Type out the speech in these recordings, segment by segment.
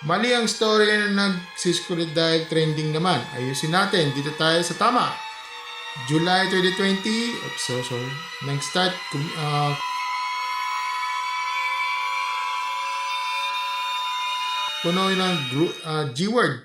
Mali ang story na nagsiskulit dahil trending naman. Ayusin natin. Dito tayo sa tama. July 2020. Oops, so sorry. Nag-start puno ng G-word.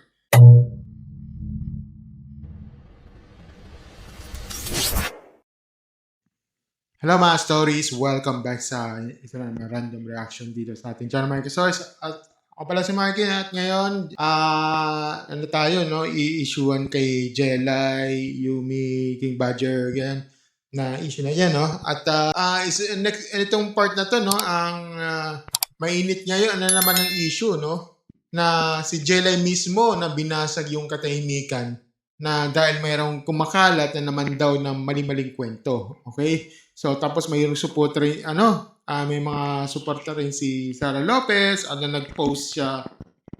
Hello mga stories! Welcome back sa isa na random reaction dito sa ating channel mga stories. At ako pala si Marky at ngayon, ano tayo, no? I-issuean kay Jelay, Yumi, King Badger, yan, na issue na yan, no? At itong part na to, no? Ang mainit ngayon, ano naman ang issue, no? Na si Jelay mismo na binasag yung katahimikan na dahil mayroong kumakalat na naman daw ng mali-maling kwento. Okay? So, tapos mayroong support rin, may mga suporta rin si Sara Lopez, nag-post siya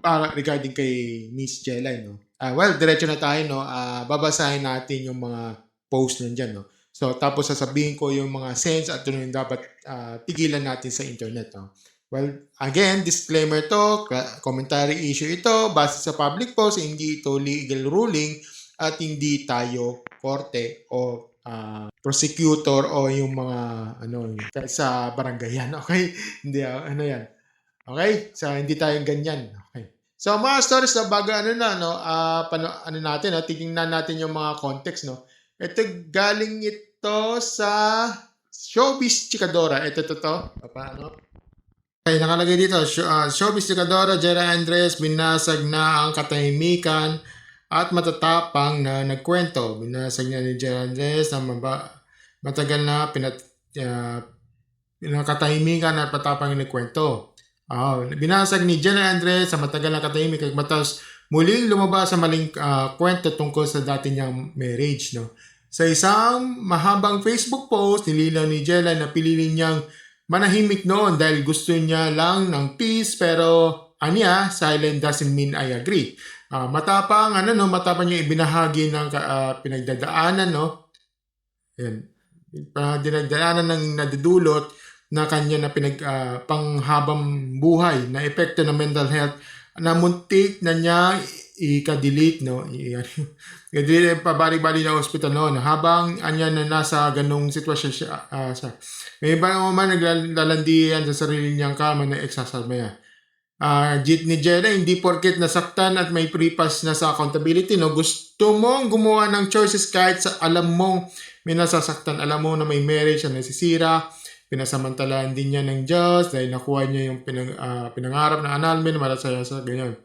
para regarding kay Miss Jelay, no? Well, diretso na tayo, no? Babasahin natin yung mga post nandyan, no? So, tapos sasabihin ko yung mga sense at ano yung dapat tigilan natin sa internet, no? Well, again, disclaimer to, commentary issue ito, base sa public post, hindi ito legal ruling, at hindi tayo korte o prosecutor o yung mga sa barangayan, okay? Hindi yan. Okay? So hindi tayo ganyan. Okay. So mga stories na bago natin, tingnan natin yung mga context, no. Ito galing ito sa Showbiz Chikadora. Ito to. Paano? Okay, nakalagay dito, Showbiz Chikadora, Jera Andres, binasag na ang katahimikan at matatapang na nagkwento. Binasag niya ni Jera Andres na matagal na katahimikan at matapang na nagkwento. Binasag ni Jera Andres sa matagal na katahimikan matapos muling lumabas sa maling kwento tungkol sa dati niyang marriage. No? Sa isang mahabang Facebook post, nililaw ni Jera na pinili niyang manahimik noon dahil gusto niya lang ng peace, pero silent doesn't mean I agree. Matapang yung ibinahagi ng pinagdadaanan, no? Yan. Dinagdaanan ng nadudulot na kanya na panghabang buhay na epekto ng mental health na muntik na niya i-delete, no? I-delete pabali-bali na hospital noon habang anya na nasa ganung sitwasyon siya. May iba naman naglalandian sa sarili niyang kama na eksasama niya. Ni Jera, hindi porket nasaktan at may pre-pass na sa accountability, no? Gusto mong gumawa ng choices kahit sa alam mong may nasasaktan, alam mo na may marriage na nasisira, pinasamantalaan din niya ng Diyos dahil nakuha niya yung pinangarap na annulment, malasaya sa ganyan.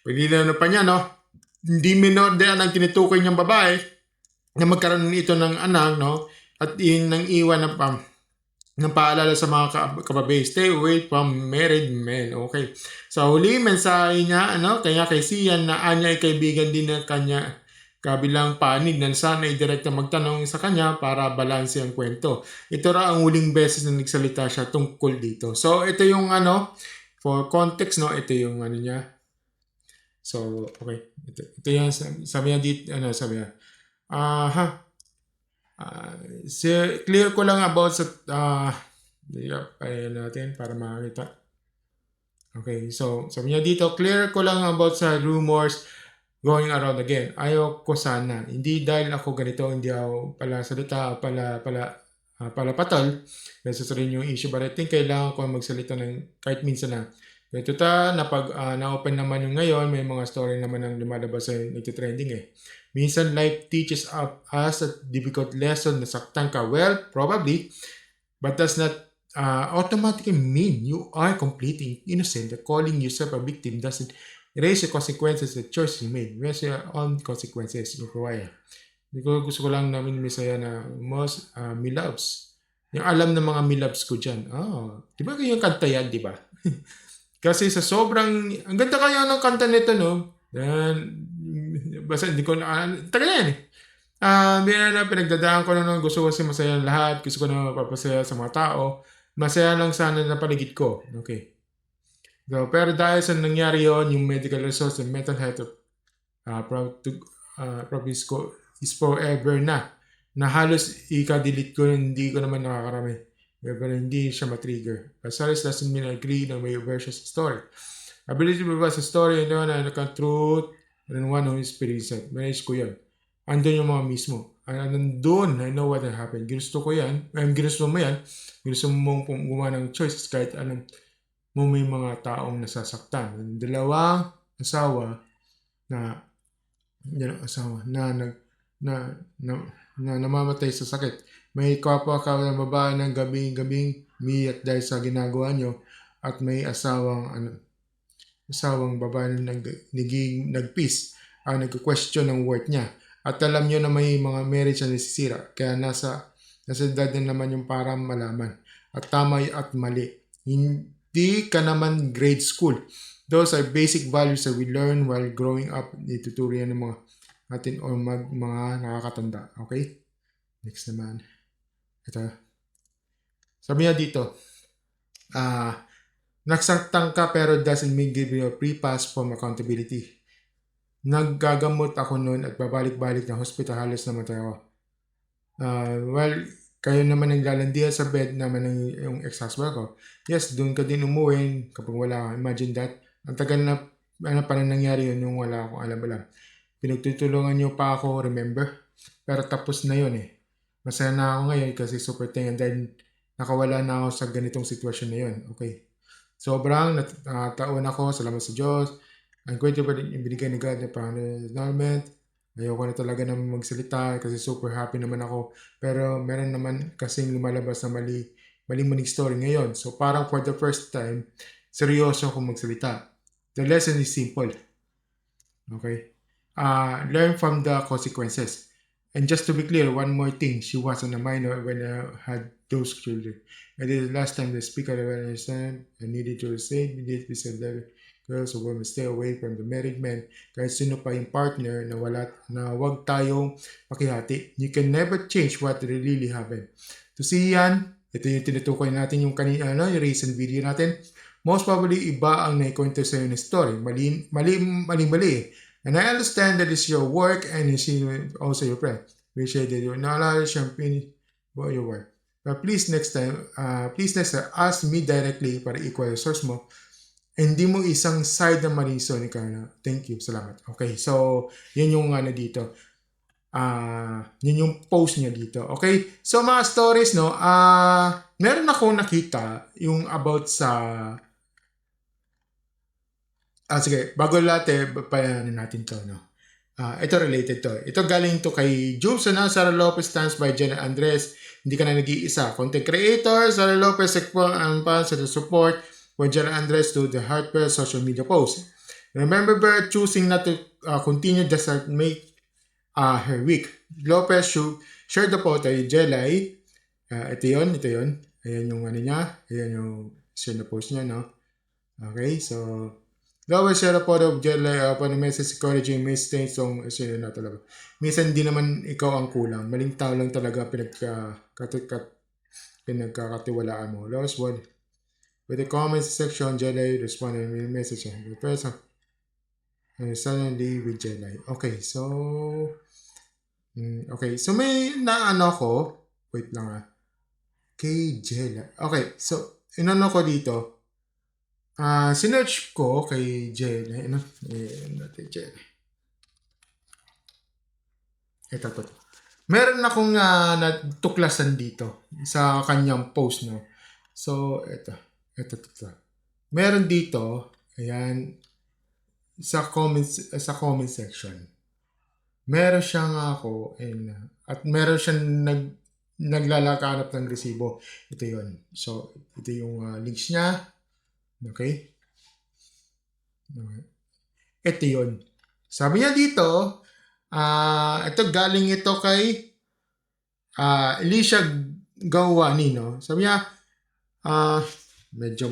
Pagdilano pa niya, no? Hindi minor din ang tinutukoy niyang babae na magkaroon ito ng anak, no? At yun nang iwan ng paalala sa mga kababay, stay away from married men. Okay. So, huli, mensahe niya, kaya kay Sian na anya ay kaibigan din ng kanya kabilang panig na sana ay direkta magtanong sa kanya para balanse ang kwento. Ito ra ang huling beses na nagsalita siya tungkol dito. So, ito yung for context, no? Ito yung niya. So, okay. Ito yung sabi niya dito, sabi niya. Clear ko lang about sa ayan natin para makita. Okay, so sabi niya dito, clear ko lang about sa rumors going around again. Ayaw ko sana. Hindi dahil ako ganito, hindi ako pala salita, pala patol. Dahil sa sarili yung issue. But I think kailangan ko magsalita ng kahit minsan na. Ito na-open naman yung ngayon, may mga story naman ang lumalabas sa nagtitrending eh. Minsan life teaches us a difficult lesson na saktan ka. Well, probably, but does not automatically mean you are completely innocent. That calling yourself a victim doesn't erase the consequences of the choice you made. Erase your own consequences. Gusto ko lang namin misaya na most me loves. Yung alam ng mga me loves ko dyan. Di ba yung kanta yan, di ba? Kasi sa sobrang, ang ganda kaya ng kanta nito, no? Basta hindi ko na, tagal yan eh. Pinagdadaan ko na gusto ko kasi masaya lahat. Gusto ko na mapapasaya sa mga tao. Masaya lang sana na paligid ko. Okay. So, pero dahil sa nangyari yon, yung medical results and mental health promise ko is forever na. Na halos ika-delete ko, hindi ko naman nakakarami. Pero hindi siya matrigger. Casares doesn't mean I agree na may version sa story. Ability to provide a story and then truth and one who is present. Manage ko yan. Andun yung mga mismo. Nandun, I know what happened. Ginusto ko yan. Ginusto mo yan. Ginusto mong gumawa ng choices kahit anong mo may mga taong nasasaktan. Ang dalawang asawa na na namamatay sa sakit. May kapwa ka ng babae ng gabing umiyak dahil sa ginagawa nyo at may asawang babae na nagpeace nag-question ng worth niya. At alam nyo na may mga marriage na nasisira. Kaya nasa edad na naman yung para malaman. At tama at mali. Hindi ka naman grade school. Those are basic values that we learn while growing up. Ituturian ng mga natin o mga nakakatanda. Okay? Next naman. Ito. Sabi niya dito, nagsaktan ka pero doesn't mean give you a free pass from accountability. Naggagamot ako noon at babalik-balik ng hospital, halos namatay ako. Well, kayo naman naglalandian sa bed naman ng yung ex-husband ko. Yes, doon ka din umuwi kapag wala ka. Imagine that. Ang tagal na parang nangyari yun nung wala akong alam. Pinagtutulungan niyo pa ako, remember? Pero tapos na yun eh. Masaya na ako ngayon kasi super thank dahil nakawala na ako sa ganitong sitwasyon na yun. Okay. Sobrang taon ako, salamat sa Diyos. I'm grateful for yung binigay ni God na acknowledgement. Ayoko na talaga naman magsalita kasi super happy naman ako. Pero meron naman kasing lumalabas na maling story ngayon. So parang for the first time, seryoso akong magsalita. The lesson is simple. Okay? Learn from the consequences. And just to be clear, one more thing. She wasn't a minor when I had those children. And this is the last time the speaker ever understand. I needed to say, needed to say that girls or women stay away from the married men. Kahit sino pa yung partner na wag tayong pakihati. You can never change what really happened. To see yan, ito yung tinutukoy natin yung kanina, yung recent video natin. Most probably, iba ang naikwento sa yung story. Mali. And I understand that it's your work and it's also your friend. We share that your knowledge and about your work. But please next time, ask me directly para equal yung source mo. Hindi mo isang side na mariso ni Carla. Thank you. Salamat. Okay. So, yun yung dito. Yun yung post niya dito. Okay. So, mga stories, no? Meron akong nakita yung about sa sige. Bago lahat payanin natin to, no? Ito related to. Ito galing to kay Jubes na Sara Lopez stands by Jenna Andres. Hindi ka na nag-iisa. Content creator, Sara Lopez, ang fans sa support for Jenna Andres to the heartfelt social media post. Remember her choosing not to continue just to make her week. Lopez shared the photo kay Jelay. Ito yun. Ayan yung niya. Ayan yung share na post niya, no? Okay, so Lopez shared a photo of Jelay upon a message encouraging mistakes on share na talaga. Minsan hindi naman ikaw ang kulang. Maling tao lang talaga pinagkakatiwalaan mo. Last one. With the comments section, Jelay responded with a message. The person suddenly with Jelay. Okay, so may naano ko. Wait lang kay Jelay. Okay, so inano ko dito. Sinearch ko kay Jelay. Natin Jelay. Ito. Meron akong natuklasan dito sa kanyang post, no. So, ito. Meron dito, ayan, sa comment section. Meron siyang at meron siyang naglalakanap ng resibo. Ito yun. So, ito yung links niya. Okay? Ito yun. Sabi niya dito, ito galing ito kay Alicia Gawani, no? Sabi niya, medyo,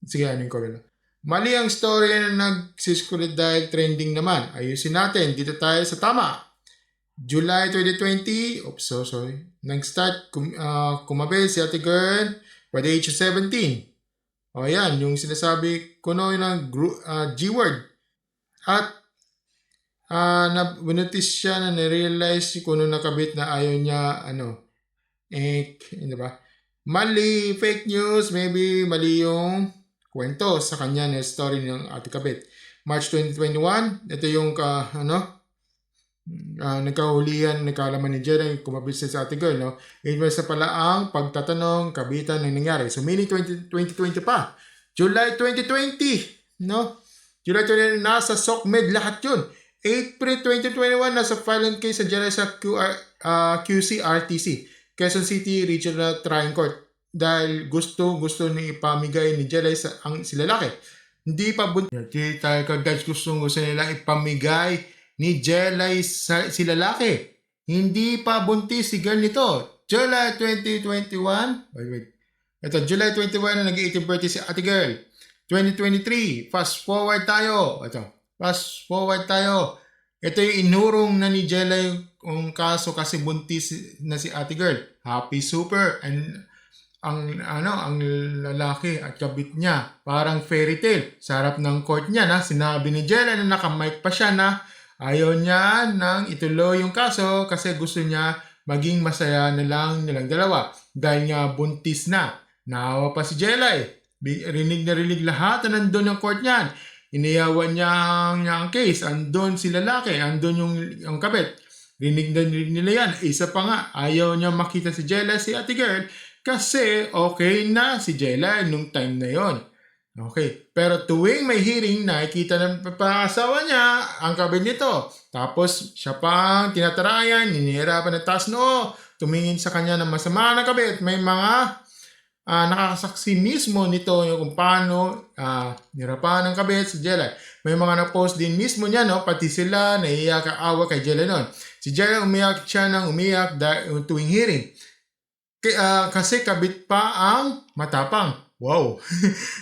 sige, ko rin. Mali ang story na nagsiskulit dahil trending naman. Ayusin natin. Dito tayo sa tama. July 2020, nag-start kumabel si ate girl by the age of 17. O yan, yung sinasabi ko no yung G-word. At notice siya na na-realize kung nakabit na ayaw niya, hindi ba? Mali, fake news, maybe mali yung kwento sa kanya na story ng Ate Kabit. March 2021, ito yung nagkahulihan, nagkaalaman ni Jerry, kumabit sa Ate Girl, no? Inverse na pala ang pagtatanong, kabitan ng nangyari. So, meaning 2020 pa. July 2020, no? July 2020, nasa SOCMED lahat yun. April 2021, nasa file and case sa Jerry sa QC-RTC, Quezon City Regional Trial Court. Dahil gusto ni ipamigay ni Jerry si lalaki. Hindi pa buntis. Guys, gusto nila ipamigay ni Jelay si lalaki. Hindi pa buntis si girl nito. July 2021. Wait. Ito, July 21 na nag-18 birthday si Ate Girl. 2023. Fast forward tayo. Ito yung inurong na ni Jelay yung kaso kasi buntis na si Ate Girl. Happy super. And ang lalaki at kabit niya, parang fairy tale. Sa harap ng court niya na sinabi ni Jelay na nakamike pa siya na ayaw niya nang ituloy yung kaso kasi gusto niya maging masaya na lang nilang dalawa. Dahil nga buntis na. Naawa pa si Jelay. Rinig na rinig lahat na nandun yung court niyan. Iniyawan niya ang case. Andun si lalaki. Andun yung kabit. Rinig na rinig nila yan. Isa pa nga, ayaw niya makita si Jelay, si Ate Girl. Kasi okay na si Jelay nung time na yon. Okay. Pero tuwing may hearing, nakikita ng asawa niya ang kabit nito. Tapos siya pang tinatarayan, ninihirapan ng taas noo, tumingin sa kanya ng masama na kabit. May mga nakakasaksi mismo nito yung kung paano nirapan ng kabit si Jelay. May mga na-post din mismo niya, no? Pati sila naiiyak awa kay Jelay noon. Si Jelay umiyak siya ng umiyak tuwing hearing. Kasi kabit pa ang matapang. Wow.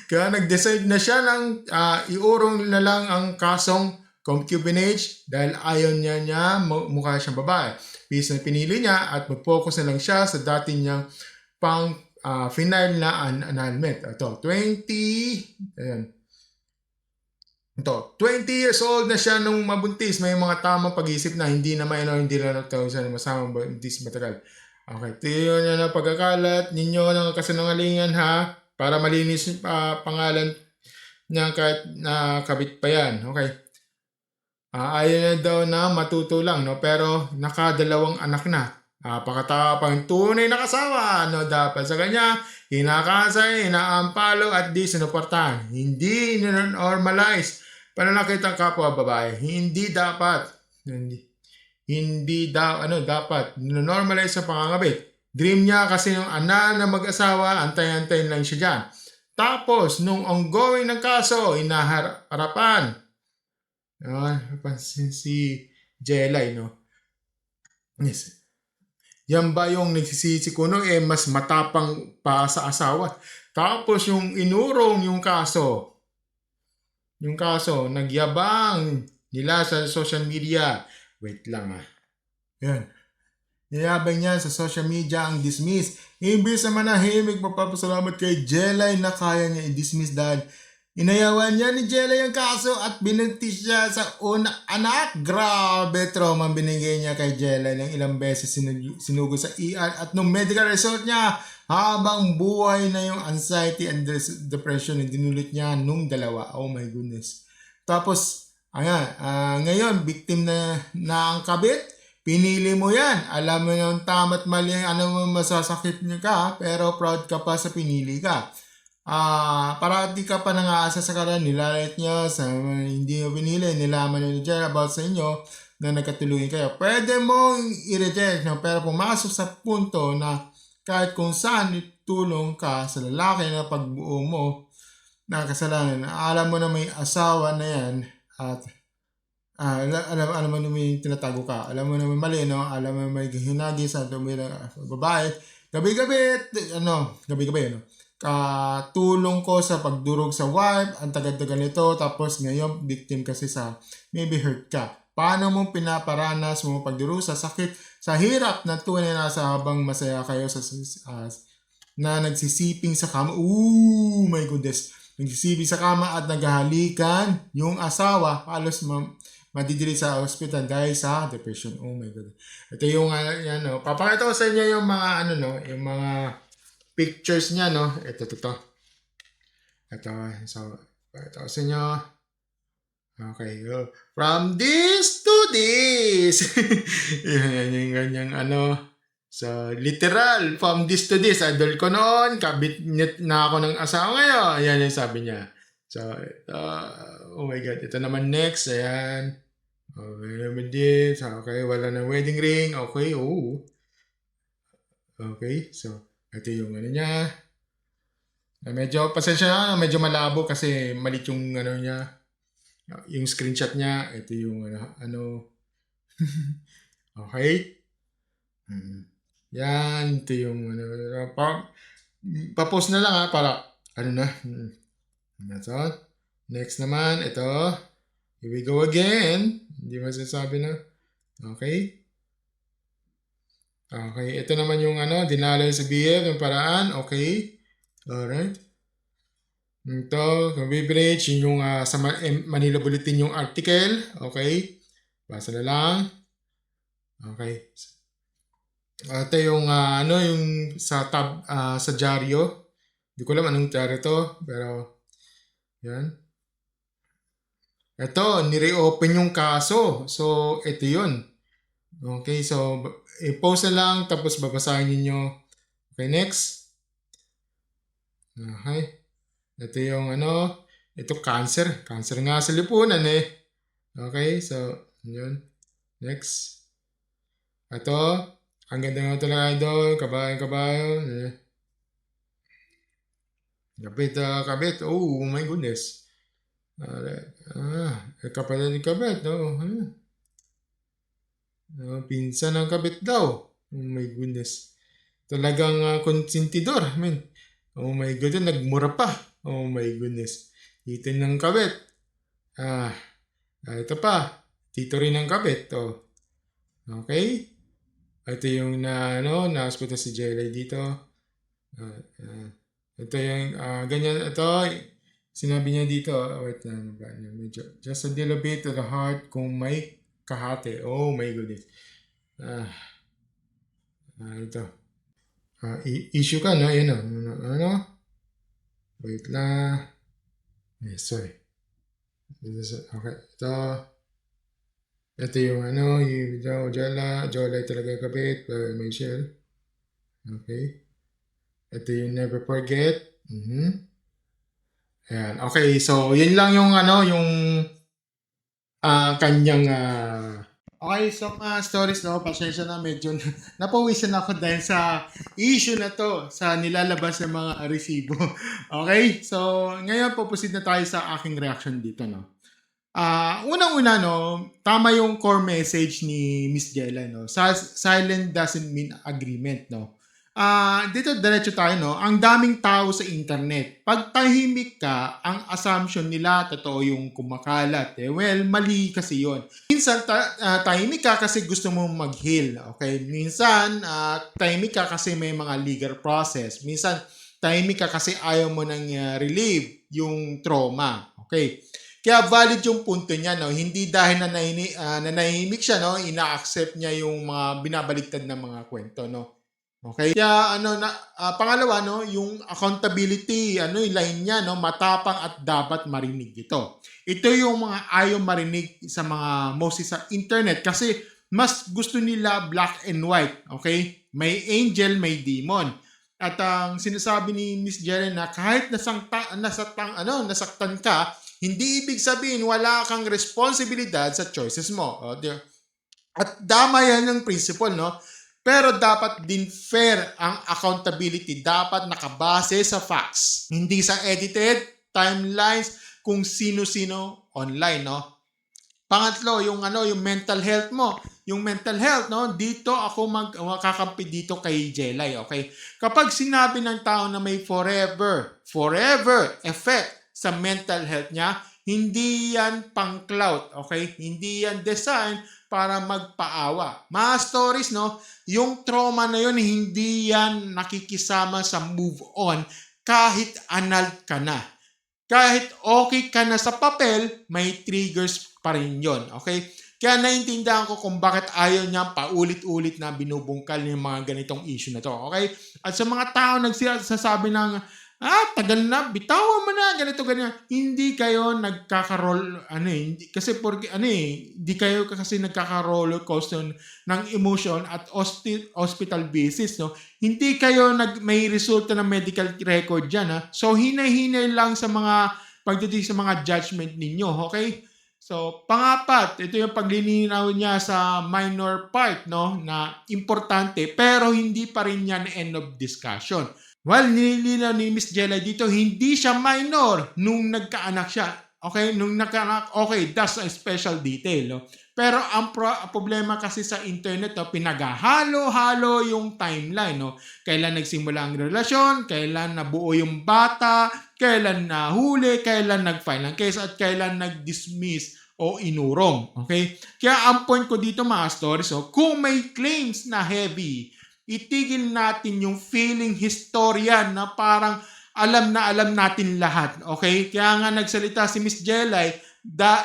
Kaya nag-decide na siya ng iurong na lang ang kasong concubinage dahil ayaw niya mukha siyang babae. Peace na pinili niya at mag-focus na lang siya sa dati niyang final na annulment. Ito, 20 years old na siya nung mabuntis. May mga tamang pag-iisip na hindi na nagtaon siya na masamang buntis matagal. Okay, ito yun na pagkakalat ninyo ng kasinungalingan ha, para malinis yung pangalan niya kahit nakabit pa yan. Okay. Ayaw na daw na matuto lang, no? Pero nakadalawang anak na. Pakatapang tunay na kasawa, no? Dapat sa kanya, hinakasay, inaampalo at di sinuportahan. Hindi normalize pananakit ang kapwa babae. Hindi dapat normalize sa pangangabit. Dream niya kasi yung anak na mag-asawa, antay-antayin lang siya dyan. Tapos, nung ongoing ng kaso, inaharapan. Napansin si Jelay, no? Yes. Yan ba yung nagsisisi ko no? Mas matapang pa sa asawa. Tapos, yung inurong yung kaso, nagyabang nila sa social media. Wait lang Yan. Niyabang niya sa social media ang dismiss. Imbis na manahimik, magpapasalamat kay Jelay na kaya niya i-dismiss dahil inayawan niya ni Jelay ang kaso at binuntis siya sa unang anak. Grabe trauma ang binigay niya kay Jelay ng ilang beses sinugod sa ER at nung medical result niya habang buhay na yung anxiety and depression na dinulit niya nung dalawa. Oh my goodness. Tapos, ngayon, victim na ang kabit, pinili mo yan. Alam mo yung tama't mali, ano mo masasakit niya ka, pero proud ka pa sa pinili ka. Parati ka pa nang-aasa sa kanya, nilalit niya, sa hindi mo pinili, nilaman ni Jerry about sa inyo na nagkatulungin kayo. Pwede mong i-reject, no? Pero pumasok sa punto na kahit kung saan itulong ka sa lalaki na pagbuo mo na kasalanan, alam mo na may asawa na yan, at alam mo na may tinatago ka. Alam mo na may mali, no? Alam mo na may hinagi sa babae. Gabi-gabi, no? Tulong ko sa pagdurog sa wife, ang tagal-tagal nito, tapos ngayon, victim kasi sa maybe hurt ka. Paano mo pinaparanas mo pagdurog sa sakit, sa hirap na tunay na sa habang masaya kayo na nagsisiping sa kama. Oh my goodness. Nagsisiping sa kama at naghahalikan yung asawa, halos madidiri sa hospital dahil sa depression. Oh my God. Ito yung papakita ko sa inyo yung mga yung mga pictures niya, no. Ito. Ito, so, ito sa inyo. Okay, go. From this to this. Yan yung ganyang ano. So, literal, from this to this. Idol ko noon, kabit na ako ng asawa ngayon. Ayan yung sabi niya. So, oh my God. Ito naman next. Ayan. Okay naman this. Okay, wala na wedding ring. Okay, oh. Okay, so, ito yung ano niya. Medyo, pasensya na, medyo malabo kasi malit yung ano niya. Yung screenshot niya, ito yung ano. Okay? Yan, ito yung ano, pa-post na lang ha, para ano na. That's all. Next naman, ito. Here we go again. Hindi masasabi na. Okay? Okay, ito naman yung ano, dinaloy sa BF, yung paraan. Okay. Alright. Ito, Bridge, yun yung sa Manila Bulletin yung article. Okay. Basa na lang. Okay. Ito yung ano yung sa tab sa dyaryo. Hindi ko alam anong dyaryo to, pero yan. Ito, ni-reopen yung kaso. So, ito yun. Okay, so i-post na lang tapos babasahin niyo. Okay, next. Okay. Ito yung ano, ito cancer. Cancer nga sa lipunan eh. Okay, so yun. Next. Ito, ang ganda nga talaga idol, kabayo. Kabit. Oh my goodness. Kapatid ni kabit. Pinsan ng kabit daw. Oh my goodness. Talagang konsentidor. Oh my goodness, nagmura pa. Oh my goodness. Tito ng kabit. Ito pa. Tito rin ng kabit. Oh. Okay. Ito yung na-hospital si Jelly dito. Ito yung ganyan. Ito, sinabi niya dito. Wait lang. Medyo, just a little bit to the heart kung may kahate. Oh my goodness. Ito. Issue ka, no? Yan, ano? Wait lang. Sorry. Okay. Ito yung yung Jola talaga kabit. May shell. Okay. Ito yung never forget. Ayan. Okay. So, yun lang yung yung kanyang okay, so mga stories, no, pasensya na medyo napawisan ako dahil sa issue na to, sa nilalabas ng mga resibo. Okay, so ngayon pupusid na tayo sa aking reaction dito, no. Unang-una, no, tama yung core message ni Miss Jella, no. Silent doesn't mean agreement, no. Dito diretso tayo, no. Ang daming tao sa internet. Pag tahimik ka, ang assumption nila totoo yung kumakalat. Well, mali kasi yon. Minsan tahimik ka kasi gusto mong mag-heal. Okay? Minsan tahimik ka kasi may mga legal process. Minsan tahimik ka kasi ayaw mo nang relieve yung trauma. Okay? Kaya valid yung punto niya, no? Hindi dahil nanahimik siya, no? Ina-accept niya yung mga binabaliktad na mga kwento, no? Okay? Kaya pangalawa, no, yung accountability, yung line niya, no, matapang at dapat marinig ito. Ito yung mga ayaw marinig sa mga mostly sa internet kasi mas gusto nila black and white, okay? May angel, may demon. At ang sinasabi ni Miss Jelen na kahit nasaktan ka, hindi ibig sabihin wala kang responsibilidad sa choices mo. At tama yan yung principle, no? Pero dapat din fair ang accountability. Dapat nakabase sa facts. Hindi sa edited timelines kung sino-sino online, no? Pangatlo, yung mental health mo. Yung mental health, no? Dito ako makakampi dito kay Jelay, okay? Kapag sinabi ng tao na may forever effect sa mental health niya, hindi yan pang clout, okay? Hindi yan design para magpaawa. Mga stories, no? Yung trauma na yun, hindi yan nakikisama sa move on kahit annulled ka na. Kahit okay ka na sa papel, may triggers pa rin yun. Okay? Kaya naiintindihan ko kung bakit ayaw niya paulit-ulit na binubungkal yung mga ganitong issue na to. Okay? At sa mga tao nagsasabi ng tagal na, bitawan mo na, ganito, ganyan. Hindi kayo nagkaka-roll, kasi hindi kayo kasi nagkaka-roller coaster ng emotion at hospital basis, no? Hindi kayo may resulta ng medical record dyan, ha? So, hinay-hinay lang sa mga pagdating sa mga judgment ninyo, okay? So, pangapat, ito yung paglilinaw niya sa minor part, no, na importante, pero hindi pa rin yan end of discussion. Well, nililinaw ni Miss Jella dito, hindi siya minor nung nagkaanak siya. Okay? Nung nagkaanak, okay, that's a special detail. No? Pero ang problema kasi sa internet, no, pinaghahalo-halo yung timeline. No? Kailan nagsimula ang relasyon, kailan nabuo yung bata, kailan nahuli, kailan nag-file ng case, at kailan nag-dismiss o inurong. Okay? Kaya ang point ko dito mga stories, kung may claims na heavy, itigil natin yung feeling historian na parang alam na alam natin lahat. Okay? Kaya nga nagsalita si Miss Jelay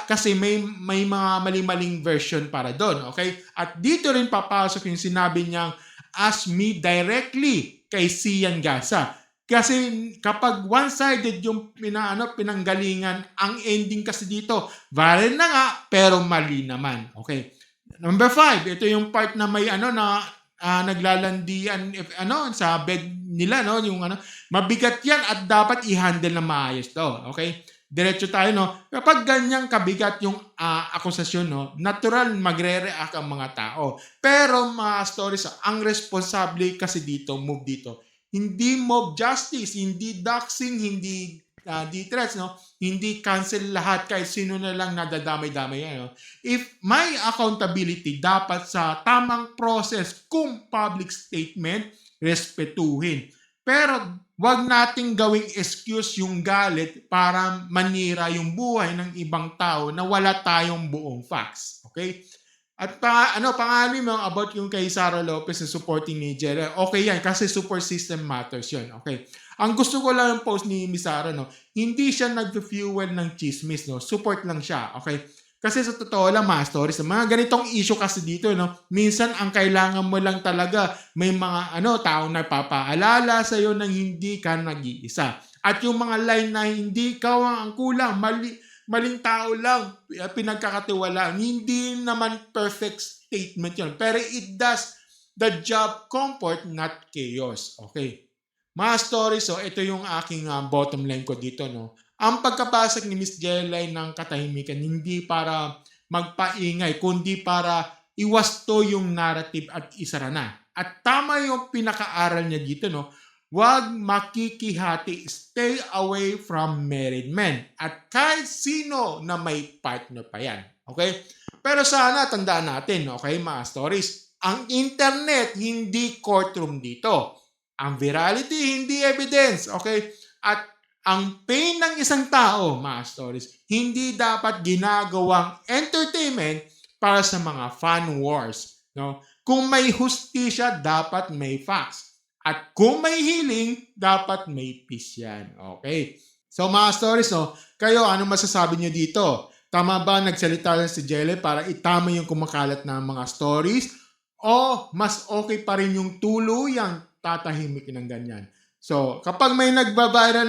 kasi may mga mali-maling version para doon. Okay? At dito rin papasok yung sinabi niyang ask me directly kay Sian Gasa. Kasi kapag one-sided yung pinanggalingan, ang ending kasi dito, viral na nga, pero mali naman. Okay? Number 5, ito yung part na may naglalandian sa bed nila, no, yung mabigat yan at dapat i-handle na maayos to. Okay? Diretso tayo, no. Kapag ganyang kabigat yung akusasyon, no, natural magre-react ang mga tao. Pero mga stories, ang responsable kasi dito, move dito. Hindi mob justice, hindi doxing, hindi threats, no? Hindi cancel lahat kahit sino na lang nadadamay-damay yan. No? If may accountability, dapat sa tamang process kung public statement, respetuhin. Pero wag nating gawing excuse yung galit para manira yung buhay ng ibang tao na wala tayong buong facts. Okay? At pangalim mo about yung kay Sara Lopez na supporting ni Jera. Okay yan, kasi super system matters yun. Okay. Ang gusto ko lang yung post ni Miss Sara, no, hindi siya nag-fuel ng chismis, no. Support lang siya. Okay. Kasi sa totoo lang, mga stories, mga ganitong issue kasi dito, no, minsan ang kailangan mo lang talaga, may mga taong nagpapaalala sa iyo nang hindi ka nag-iisa. At yung mga line na hindi ka ang kulang, maling tao lang, pinagkakatiwalaan. Hindi naman perfect statement yun. Pero it does the job comfort, not chaos. Okay. Mga stories, ito yung aking bottom line ko dito. No? Ang pagkapasok ni Miss Jelay ng katahimikan, hindi para magpaingay, kundi para iwasto yung narrative at isara na. At tama yung pinakaaral niya dito, no? Huwag makikihati. Stay away from married men. At kahit sino na may partner pa yan. Okay? Pero sana tandaan natin, okay, mga stories, ang internet hindi courtroom dito. Ang virality hindi evidence. Okay? At ang pain ng isang tao, mga stories, hindi dapat ginagawang entertainment para sa mga fan wars. No? Kung may hustisya, dapat may facts. At kung may healing, dapat may peace yan. Okay. So mga stories, kayo, anong masasabi nyo dito? Tama ba nagsalita lang si Jelly para itama yung kumakalat na mga stories? O mas okay pa rin yung tuluyang tatahimik ng ganyan? So kapag may nagbabiral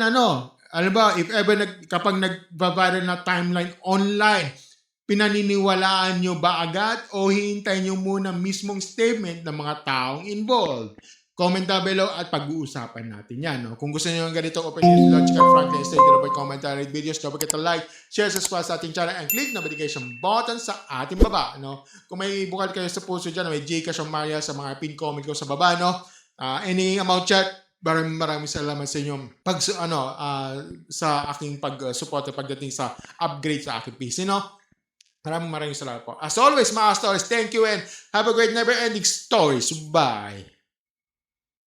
kapag nagbabiral na timeline online, pinaniniwalaan nyo ba agad o hihintayin nyo muna mismong statement ng mga taong involved? Comment down below at pag-uusapan natin yan. No? Kung gusto nyo ng ganitong opinions, logical, frankly, stay there by commentary videos. Don't forget to like, share, subscribe sa ating channel, and click notification button sa ating baba. No? Kung may bukal kayo sa puso dyan, may Gcash o Maria sa mga pin comment ko sa baba. No? Any amount chat, maraming salamat sa inyong sa aking pag-support pagdating sa upgrade sa aking PC. No? Maraming salamat po. As always, mga stories, thank you and have a great never-ending stories. Bye!